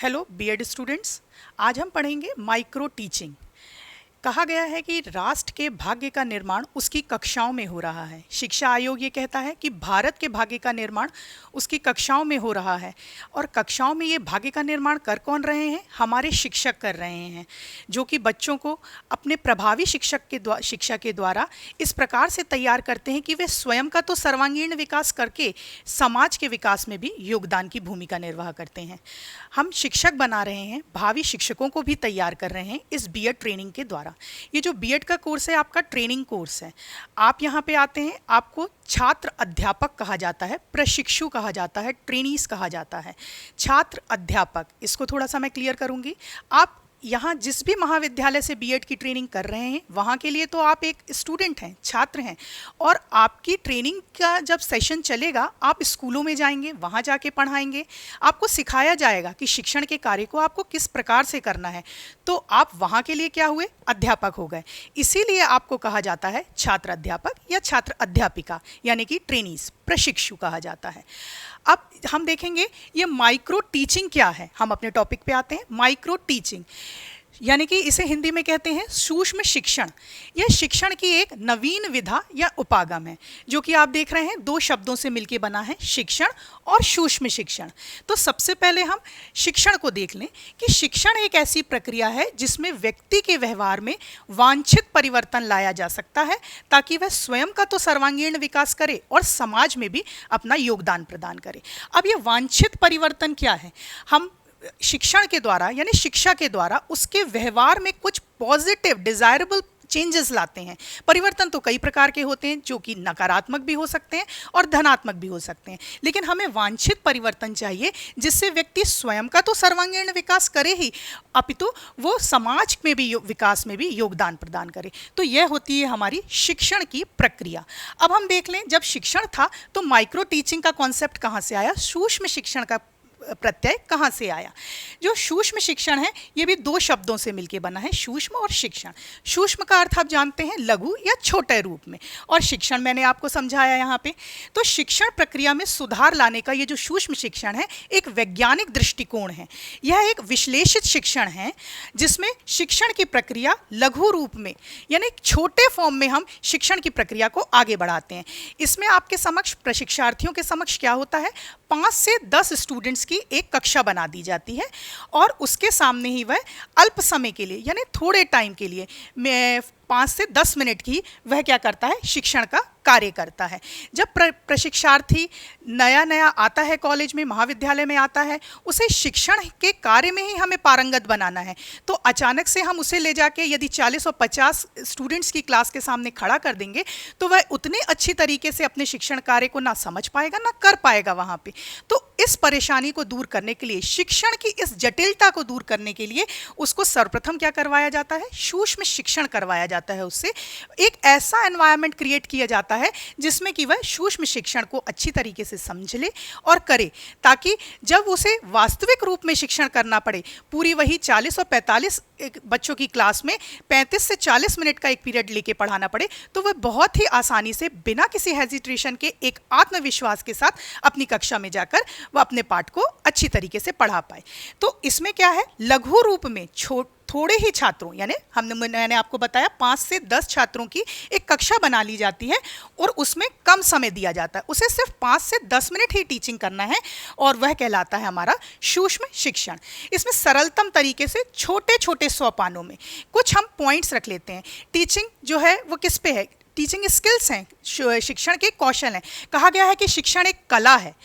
Hello BEd students, आज हम पढ़ेंगे माइक्रो टीचिंग। कहा गया है कि राष्ट्र के भाग्य का निर्माण उसकी कक्षाओं में हो रहा है। शिक्षा आयोग ये कहता है कि भारत के भाग्य का निर्माण उसकी कक्षाओं में हो रहा है। और कक्षाओं में ये भाग्य का निर्माण कर कौन रहे हैं? हमारे शिक्षक कर रहे हैं, जो कि बच्चों को अपने प्रभावी शिक्षा के द्वारा इस प्रकार से तैयार करते हैं कि वे स्वयं का तो सर्वांगीण विकास करके समाज के विकास में भी योगदान की भूमिका निर्वाह करते हैं। हम शिक्षक बना रहे हैं, भावी शिक्षकों को भी तैयार कर रहे हैं इस बीएड ट्रेनिंग के द्वारा। ये जो बीएड का कोर्स है आपका ट्रेनिंग कोर्स है। आप यहाँ पे आते हैं, आपको छात्र अध्यापक कहा जाता है, प्रशिक्षु कहा जाता है, ट्रेनीज कहा जाता है। छात्र अध्यापक, इसको थोड़ा सा मैं क्लियर करूँगी। आप यहाँ जिस भी महाविद्यालय से बीएड की ट्रेनिंग कर रहे हैं वहाँ के लिए तो आप एक स्टूडेंट हैं, छात्र हैं, और आपकी ट्रेनिंग का जब सेशन चलेगा आप स्कूलों में जाएंगे, वहाँ जाके पढ़ाएंगे, आपको सिखाया जाएगा कि शिक्षण के कार्य को आपको किस प्रकार से करना है। तो आप वहाँ के लिए क्या हुए? अध्यापक हो गए। इसीलिए आपको कहा जाता है छात्र अध्यापक या छात्र अध्यापिका, यानी कि ट्रेनीज, प्रशिक्षु कहा जाता है। अब हम देखेंगे ये माइक्रो टीचिंग क्या है। हम अपने टॉपिक पे आते हैं। माइक्रो टीचिंग यानी कि इसे हिंदी में कहते हैं सूक्ष्म शिक्षण। यह शिक्षण की एक नवीन विधा या उपागम है, जो कि आप देख रहे हैं दो शब्दों से मिलकर बना है, शिक्षण और सूक्ष्म शिक्षण। तो सबसे पहले हम शिक्षण को देख लें कि शिक्षण एक ऐसी प्रक्रिया है जिसमें व्यक्ति के व्यवहार में वांछित परिवर्तन लाया जा सकता है, ताकि वह स्वयं का तो सर्वांगीण विकास करे और समाज में भी अपना योगदान प्रदान करे। अब यह वांछित परिवर्तन क्या है? हम शिक्षण के द्वारा यानी शिक्षा के द्वारा उसके व्यवहार में कुछ पॉजिटिव डिजायरेबल चेंजेस लाते हैं। परिवर्तन तो कई प्रकार के होते हैं, जो कि नकारात्मक भी हो सकते हैं और धनात्मक भी हो सकते हैं, लेकिन हमें वांछित परिवर्तन चाहिए जिससे व्यक्ति स्वयं का तो सर्वांगीण विकास करे ही, अपितु वो समाज में भी विकास में भी योगदान प्रदान करे। तो यह होती है हमारी शिक्षण की प्रक्रिया। अब हम देख लें, जब शिक्षण था तो माइक्रो टीचिंग का कॉन्सेप्ट कहाँ से आया, सूक्ष्म शिक्षण का प्रत्यय कहाँ से आया? जो सूक्ष्म शिक्षण है ये भी दो शब्दों से मिलकर बना है, सूक्ष्म और शिक्षण। सूक्ष्म का अर्थ आप जानते हैं लघु या छोटे रूप में, और शिक्षण मैंने आपको समझाया यहाँ पे। तो शिक्षण प्रक्रिया में सुधार लाने का ये जो सूक्ष्म शिक्षण है एक वैज्ञानिक दृष्टिकोण है। यह एक विश्लेषित शिक्षण है जिसमें शिक्षण की प्रक्रिया लघु रूप में यानी छोटे फॉर्म में हम शिक्षण की प्रक्रिया को आगे बढ़ाते हैं। इसमें आपके समक्ष, प्रशिक्षार्थियों के समक्ष क्या होता है, 5 से 10 स्टूडेंट्स की एक कक्षा बना दी जाती है और उसके सामने ही वह अल्प समय के लिए यानी थोड़े टाइम के लिए 5 से 10 मिनट की वह क्या करता है, शिक्षण का कार्य करता है। जब प्रशिक्षार्थी नया नया आता है, कॉलेज में, महाविद्यालय में आता है, उसे शिक्षण के कार्य में ही हमें पारंगत बनाना है। तो अचानक से हम उसे ले जाके यदि 40 और 50 स्टूडेंट्स की क्लास के सामने खड़ा कर देंगे तो वह उतने अच्छी तरीके से अपने शिक्षण कार्य को ना समझ पाएगा ना कर पाएगा वहाँ पे। तो इस परेशानी को दूर करने के लिए, शिक्षण की इस जटिलता को दूर करने के लिए उसको सर्वप्रथम क्या करवाया जाता है, सूक्ष्म शिक्षण करवाया जाता है। उससे एक ऐसा एनवायरनमेंट क्रिएट किया जाता है जिसमें कि वह सूक्ष्म शिक्षण को अच्छी तरीके से समझ ले और करे, ताकि जब उसे वास्तविक रूप में शिक्षण करना पड़े, पूरी वही 40 और 45 बच्चों की क्लास में 35 से 40 मिनट का एक पीरियड लेके पढ़ाना पड़े, तो वह बहुत ही आसानी से बिना किसी हेजिटेशन के एक आत्मविश्वास के साथ अपनी कक्षा में जाकर वह अपने पाठ को अच्छी तरीके से पढ़ा पाए। तो इसमें क्या है, लघु रूप में थोड़े ही छात्रों यानी मैंने आपको बताया 5 से 10 छात्रों की एक कक्षा बना ली जाती है और उसमें कम समय दिया जाता है। उसे सिर्फ 5 से 10 मिनट ही टीचिंग करना है और वह कहलाता है हमारा सूक्ष्म शिक्षण। इसमें सरलतम तरीके से छोटे छोटे सोपानों में कुछ हम पॉइंट्स रख लेते हैं। टीचिंग जो है वो किस पे है, टीचिंग स्किल्स हैं, शिक्षण के कौशल हैं। कहा गया है कि शिक्षण एक कला है।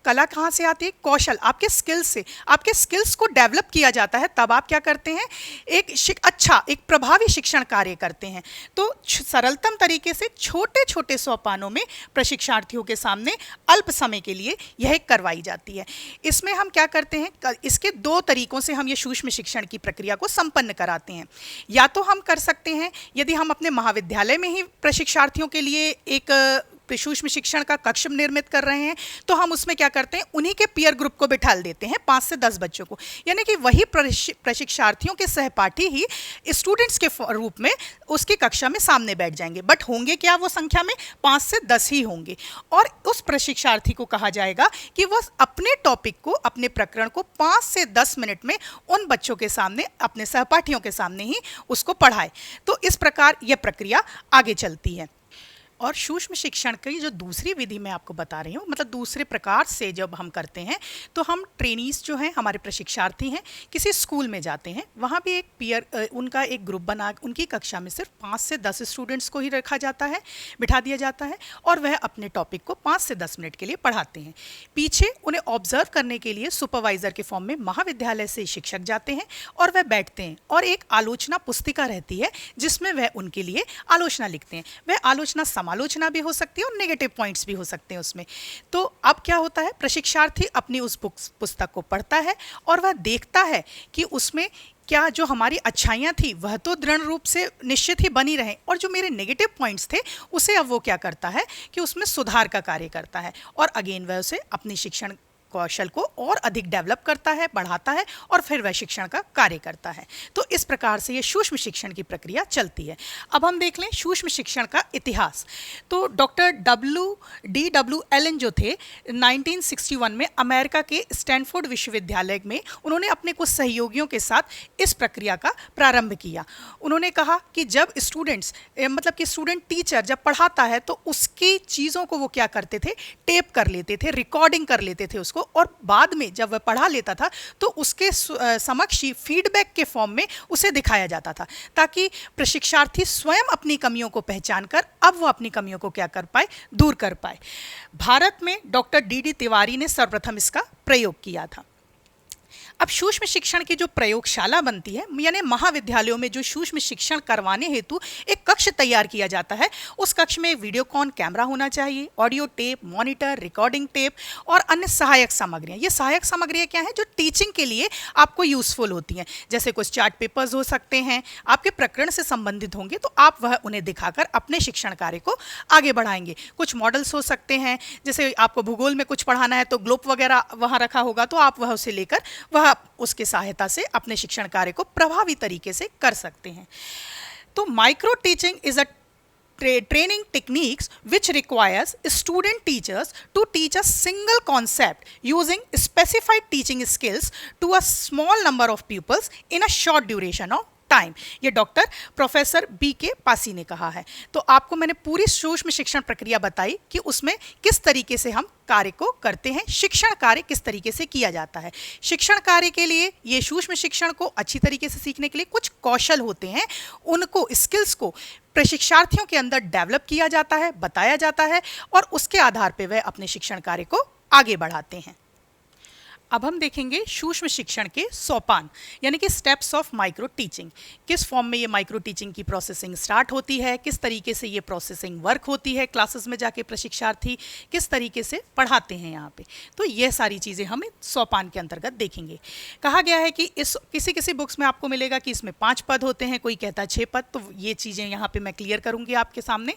कला कहाँ से आती है, कौशल, आपके स्किल्स से। आपके स्किल्स को डेवलप किया जाता है तब आप क्या करते हैं, एक प्रभावी शिक्षण कार्य करते हैं। तो सरलतम तरीके से छोटे छोटे सोपानों में प्रशिक्षार्थियों के सामने अल्प समय के लिए यह करवाई जाती है। इसमें हम क्या करते हैं, इसके 2 तरीकों से हम ये सूक्ष्म शिक्षण की प्रक्रिया को संपन्न कराते हैं। या तो हम कर सकते हैं यदि हम अपने महाविद्यालय में ही प्रशिक्षार्थियों के लिए एक सूक्ष्म शिक्षण का कक्ष निर्मित कर रहे हैं, तो हम उसमें क्या करते हैं, उन्हीं के पीयर ग्रुप को बिठा देते हैं, 5 से 10 बच्चों को, यानी कि वही प्रशिक्षार्थियों के सहपाठी ही स्टूडेंट्स के रूप में उसकी कक्षा में सामने बैठ जाएंगे। बट होंगे क्या, वो संख्या में 5 से 10 ही होंगे, और उस प्रशिक्षार्थी को कहा जाएगा कि वह अपने टॉपिक को, अपने प्रकरण को 5 से 10 मिनट में उन बच्चों के सामने, अपने सहपाठियों के सामने ही उसको पढ़ाए। तो इस प्रकार यह प्रक्रिया आगे चलती है। और सूक्ष्म शिक्षण की जो दूसरी विधि मैं आपको बता रही हूँ, मतलब दूसरे प्रकार से जब हम करते हैं, तो हम ट्रेनीज जो हैं, हमारे प्रशिक्षार्थी हैं, किसी स्कूल में जाते हैं, वहाँ भी एक पीयर, उनका एक ग्रुप बना, उनकी कक्षा में सिर्फ 5 से 10 स्टूडेंट्स को ही रखा जाता है, बिठा दिया जाता है, और वह अपने टॉपिक को 5 से 10 मिनट के लिए पढ़ाते हैं। पीछे उन्हें ऑब्जर्व करने के लिए सुपरवाइज़र के फॉर्म में महाविद्यालय से शिक्षक जाते हैं, और वह बैठते हैं, और एक आलोचना पुस्तिका रहती है जिसमें वह उनके लिए आलोचना लिखते हैं। वह आलोचना आलोचना भी हो सकती है और नेगेटिव पॉइंट्स भी हो सकते हैं उसमें। तो अब क्या होता है, प्रशिक्षार्थी अपनी उस पुस्तक को पढ़ता है और वह देखता है कि उसमें क्या जो हमारी अच्छाइयाँ थी वह तो दृढ़ रूप से निश्चित ही बनी रहें, और जो मेरे नेगेटिव पॉइंट्स थे उसे अब वो क्या करता है कि उसमें सुधार का कार्य करता है, और अगेन वह उसे अपनी शिक्षण कौशल को और अधिक डेवलप करता है, बढ़ाता है, और फिर वह शिक्षण का कार्य करता है। तो इस प्रकार से ये सूक्ष्म शिक्षण की प्रक्रिया चलती है। अब हम देख लें सूक्ष्म शिक्षण का इतिहास। तो डॉक्टर डब्ल्यू एलन जो थे, 1961 में अमेरिका के स्टैनफोर्ड विश्वविद्यालय में उन्होंने अपने कुछ सहयोगियों के साथ इस प्रक्रिया का प्रारंभ किया। उन्होंने कहा कि जब स्टूडेंट्स, मतलब कि स्टूडेंट टीचर जब पढ़ाता है तो उसकी चीज़ों को वो क्या करते थे, टेप कर लेते थे, रिकॉर्डिंग कर लेते थे उसको, और बाद में जब वह पढ़ा लेता था तो उसके समक्ष ही फीडबैक के फॉर्म में उसे दिखाया जाता था, ताकि प्रशिक्षार्थी स्वयं अपनी कमियों को पहचान कर अब वो अपनी कमियों को क्या कर पाए, दूर कर पाए। भारत में डॉक्टर डी तिवारी ने सर्वप्रथम इसका प्रयोग किया था। अब सूक्ष्म शिक्षण की जो प्रयोगशाला बनती है, यानी महाविद्यालयों में जो सूक्ष्म शिक्षण करवाने हेतु एक कक्ष तैयार किया जाता है, उस कक्ष में वीडियोकॉन कैमरा होना चाहिए, audio tape, monitor, recording tape और अन्य सहायक सामग्रियाँ। ये सहायक सामग्रियाँ क्या हैं, जो टीचिंग के लिए आपको यूज़फुल होती हैं, जैसे कुछ चार्ट पेपर्स हो सकते हैं, आपके प्रकरण से संबंधित होंगे तो आप वह उन्हें दिखाकर अपने शिक्षण कार्य को आगे बढ़ाएंगे। कुछ मॉडल्स हो सकते हैं, जैसे आपको भूगोल में कुछ पढ़ाना है तो ग्लोब वगैरह वहाँ रखा होगा, तो आप वह उसे लेकर वह उसके सहायता से अपने शिक्षण कार्य को प्रभावी तरीके से कर सकते हैं। तो micro teaching is a training techniques which requires student teachers to teach a single concept using specified teaching skills to a small number of pupils in a short duration of time. ये doctor professor B के पासी ने कहा है। तो आपको मैंने पूरी सूक्ष्म शिक्षण प्रक्रिया बताई कि उसमें किस तरीके से हम कार्य को करते हैं, शिक्षण कार्य किस तरीके से किया जाता है। शिक्षण कार्य के लिए, ये सूक्ष्म शिक्षण को अच्छी तरीके से सीखने के लिए कुछ कौशल होते हैं, उनको, स्किल्स को प्रशिक्षार्थियों के अंदर डेवलप किया जाता है, बताया जाता है, और उसके आधार पर वह अपने शिक्षण कार्य को आगे बढ़ाते हैं। अब हम देखेंगे सूक्ष्म शिक्षण के सोपान, यानी कि स्टेप्स ऑफ माइक्रो टीचिंग। किस फॉर्म में ये माइक्रो टीचिंग की प्रोसेसिंग स्टार्ट होती है, किस तरीके से ये प्रोसेसिंग वर्क होती है, क्लासेस में जाके प्रशिक्षार्थी किस तरीके से पढ़ाते हैं यहाँ पे। तो ये सारी चीज़ें हम सोपान के अंतर्गत देखेंगे। कहा गया है कि इस किसी बुक्स में आपको मिलेगा कि इसमें 5 पद होते हैं, कोई कहता है 6 पद। तो ये चीज़ें यहाँ पर मैं क्लियर करूँगी आपके सामने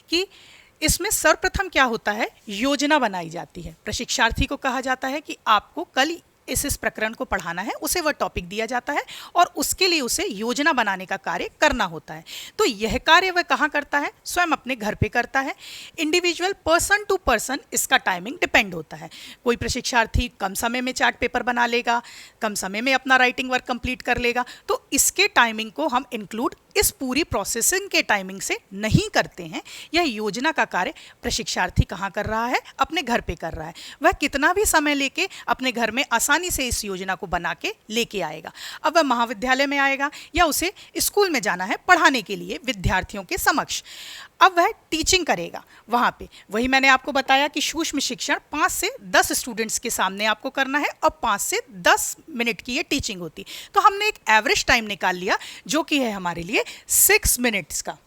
कि इसमें सर्वप्रथम क्या होता है, योजना बनाई जाती है। प्रशिक्षार्थी को कहा जाता है कि आपको कल इस प्रकरण को पढ़ाना है, उसे वह टॉपिक दिया जाता है और उसके लिए उसे योजना बनाने का कार्य करना होता है। तो यह कार्य वह कहाँ करता है, स्वयं अपने घर पे करता है। इंडिविजुअल, पर्सन टू पर्सन इसका टाइमिंग डिपेंड होता है। कोई प्रशिक्षार्थी कम समय में चार्ट पेपर बना लेगा, कम समय में अपना राइटिंग वर्क कंप्लीट कर लेगा, तो इसके टाइमिंग को हम इंक्लूड इस पूरी प्रोसेसिंग के टाइमिंग से नहीं करते हैं। यह योजना का कार्य प्रशिक्षार्थी कहाँ कर रहा है, अपने घर पे कर रहा है। वह कितना भी समय लेके अपने घर में आसानी से इस योजना को बना के लेके आएगा। अब वह महाविद्यालय में आएगा या उसे स्कूल में जाना है पढ़ाने के लिए विद्यार्थियों के समक्ष। अब वह टीचिंग करेगा वहाँ पे। वही मैंने आपको बताया कि सूक्ष्म शिक्षण 5 से 10 स्टूडेंट्स के सामने आपको करना है और 5 से 10 मिनट की ये टीचिंग होती। तो हमने एक एवरेज टाइम निकाल लिया जो कि है हमारे लिए 6 मिनट्स का।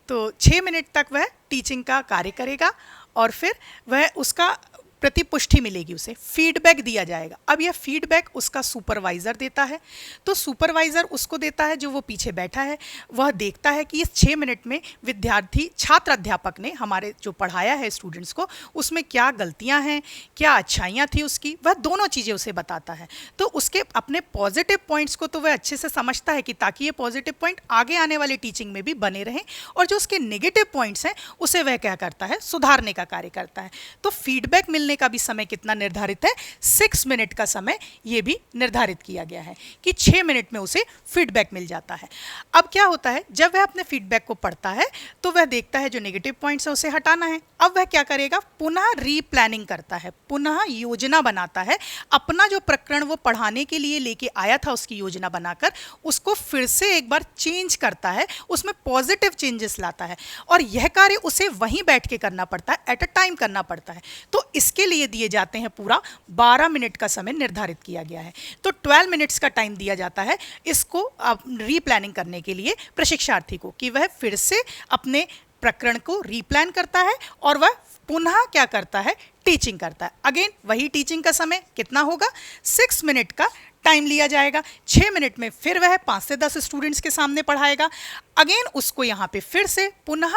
तो 6 मिनट तक वह टीचिंग का कार्य करेगा और फिर वह उसका प्रतिपुष्टि मिलेगी, उसे फीडबैक दिया जाएगा। अब यह फीडबैक उसका सुपरवाइज़र देता है। तो सुपरवाइज़र उसको देता है जो वो पीछे बैठा है, वह देखता है कि इस 6 मिनट में विद्यार्थी छात्र अध्यापक ने हमारे जो पढ़ाया है स्टूडेंट्स को, उसमें क्या गलतियां हैं, क्या अच्छाइयां थी उसकी, वह दोनों चीज़ें उसे बताता है। तो उसके अपने पॉजिटिव पॉइंट्स को तो वह अच्छे से समझता है कि ताकि ये पॉजिटिव पॉइंट आगे आने वाली टीचिंग में भी बने रहें, और जो उसके नेगेटिव पॉइंट्स हैं उसे वह क्या करता है, सुधारने का कार्य करता है। तो फीडबैक मिलने का भी समय कितना निर्धारित है, 6 मिनट का समय ये भी निर्धारित किया गया है कि 6 मिनट में उसे फीडबैक मिल जाता है। अब क्या होता है, जब वह अपने फीडबैक को पढ़ता है तो वह देखता है जो नेगेटिव पॉइंट्स है उसे हटाना है। अब वह क्या करेगा, पुनः रीप्लानिंग करता है, पुनः योजना बनाता है। अपना जो प्रकरण वो पढ़ाने के लिए लेके आया था उसकी योजना बनाकर उसको फिर से एक बार चेंज करता है, उसमें पॉजिटिव चेंजेस लाता है, और यह कार्य उसे वहीं बैठ के करना पड़ता है, एट अ टाइम करना पड़ता है। तो इसके लिए दिए जाते हैं पूरा 12 मिनट का समय निर्धारित किया गया है। तो 12 मिनट्स का टाइम दिया जाता है इसको रीप्लानिंग करने के लिए प्रशिक्षार्थी को, कि वह फिर से अपने प्रकरण को रीप्लान करता है और वह पुनः क्या करता है, टीचिंग करता है। अगेन वही टीचिंग का समय कितना होगा, 6 मिनट का टाइम लिया जाएगा। 6 मिनट में फिर वह 5 से 10 स्टूडेंट्स के सामने पढ़ाएगा। अगेन उसको यहाँ पे फिर से पुनः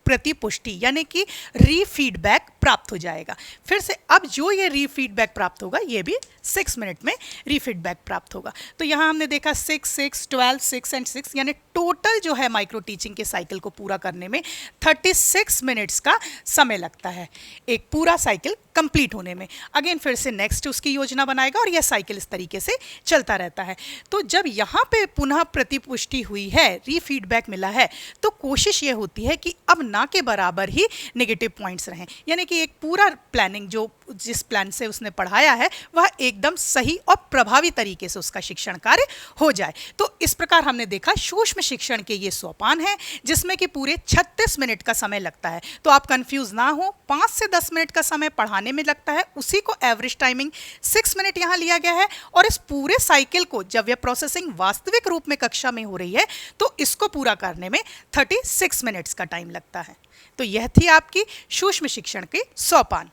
प्रतिपुष्टि यानी कि रीफीडबैक प्राप्त हो जाएगा। फिर से अब जो ये रीफीडबैक प्राप्त होगा ये भी 6 मिनट में रीफीडबैक प्राप्त होगा। तो यहाँ हमने देखा 6, 6, 12, 6 एंड 6 यानी टोटल जो है माइक्रो टीचिंग के साइकिल को पूरा करने में 36 मिनट्स का समय लगता है, एक पूरा साइकिल कंप्लीट होने में। अगेन फिर से नेक्स्ट उसकी योजना बनाएगा और यह साइकिल इस तरीके से चलता रहता है। तो जब यहाँ पे पुनः प्रतिपुष्टि हुई है, रीफीडबैक मिला है, तो कोशिश ये होती है कि अब ना के बराबर ही नेगेटिव पॉइंट्स रहें, यानी कि एक पूरा प्लानिंग जो जिस प्लान से उसने पढ़ाया है वह एकदम सही और प्रभावी तरीके से उसका शिक्षण कार्य हो जाए। तो इस प्रकार हमने देखा सूक्ष्म शिक्षण के ये सोपान हैं जिसमें कि पूरे 36 मिनट का समय लगता है। तो आप कंफ्यूज ना हो, 5 से 10 मिनट का समय पढ़ाने में लगता है, उसी को एवरेज टाइमिंग 6 मिनट यहाँ लिया गया है, और इस पूरे साइकिल को जब यह प्रोसेसिंग वास्तविक रूप में कक्षा में हो रही है तो इसको पूरा करने में 36 मिनट्स का टाइम लगता है। तो यह थी आपकी सूक्ष्म शिक्षण के सोपान।